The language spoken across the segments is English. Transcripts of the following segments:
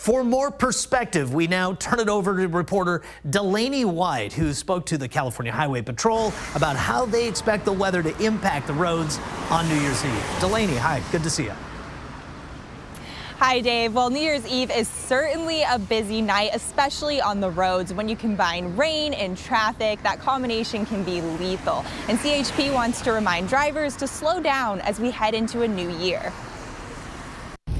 For more perspective, we now turn it over to reporter Delaney White, who spoke to the California Highway Patrol about how they expect the weather to impact the roads on New Year's Eve. Delaney, hi, good to see you. Hi, Dave. Well, New Year's Eve is certainly a busy night, especially on the roads. When you combine rain and traffic, that combination can be lethal. And CHP wants to remind drivers to slow down as we head into a new year.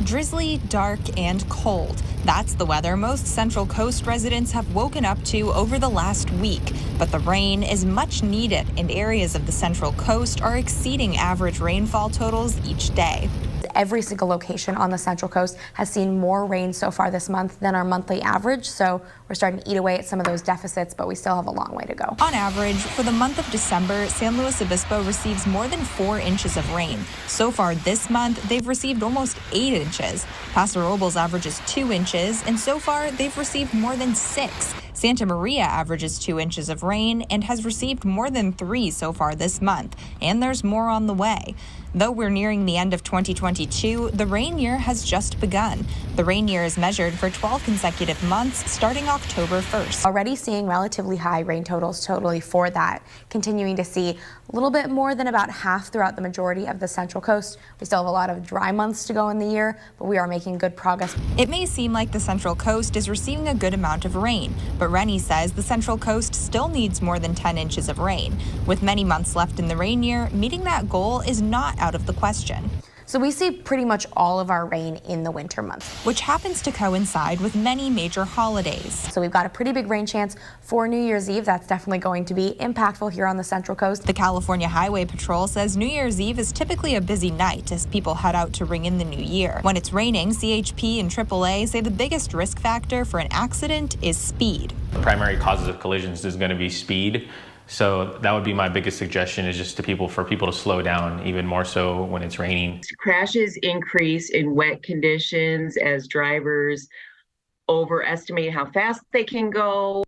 Drizzly, dark, and cold. That's the weather most Central Coast residents have woken up to over the last week. But the rain is much needed, and areas of the Central Coast are exceeding average rainfall totals each day. Every single location on the Central Coast has seen more rain so far this month than our monthly average, so we're starting to eat away at some of those deficits, but we still have a long way to go. On average, for the month of December, San Luis Obispo receives more than 4 inches of rain. So far this month, they've received almost 8 inches. Paso Robles averages 2 inches, and so far they've received more than 6. Santa Maria averages 2 inches of rain and has received more than 3 so far this month, and there's more on the way. Though we're nearing the end of 2022, the rain year has just begun. The rain year is measured for 12 consecutive months starting October 1st. Already seeing relatively high rain totals totally for that, continuing to see a little bit more than about half throughout the majority of the Central Coast. We still have a lot of dry months to go in the year, but we are making good progress. It may seem like the Central Coast is receiving a good amount of rain, but Rennie says the Central Coast still needs more than 10 inches of rain. With many months left in the rain year, meeting that goal is not out of the question. So we see pretty much all of our rain in the winter months, which happens to coincide with many major holidays. So we've got a pretty big rain chance for New Year's Eve. That's definitely going to be impactful here on the Central Coast. The California Highway Patrol says New Year's Eve is typically a busy night as people head out to ring in the new year. When it's raining, CHP and AAA say the biggest risk factor for an accident is speed. The primary causes of collisions is going to be speed. So that would be my biggest suggestion, is just for people to slow down, even more so when it's raining. Crashes increase in wet conditions as drivers overestimate how fast they can go.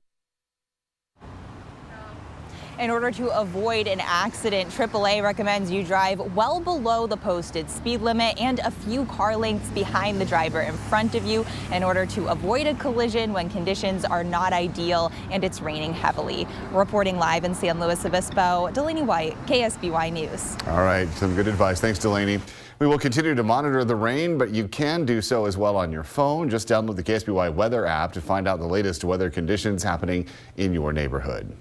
In order to avoid an accident, AAA recommends you drive well below the posted speed limit and a few car lengths behind the driver in front of you in order to avoid a collision when conditions are not ideal and it's raining heavily. Reporting live in San Luis Obispo, Delaney White, KSBY News. All right, some good advice. Thanks, Delaney. We will continue to monitor the rain, but you can do so as well on your phone. Just download the KSBY weather app to find out the latest weather conditions happening in your neighborhood.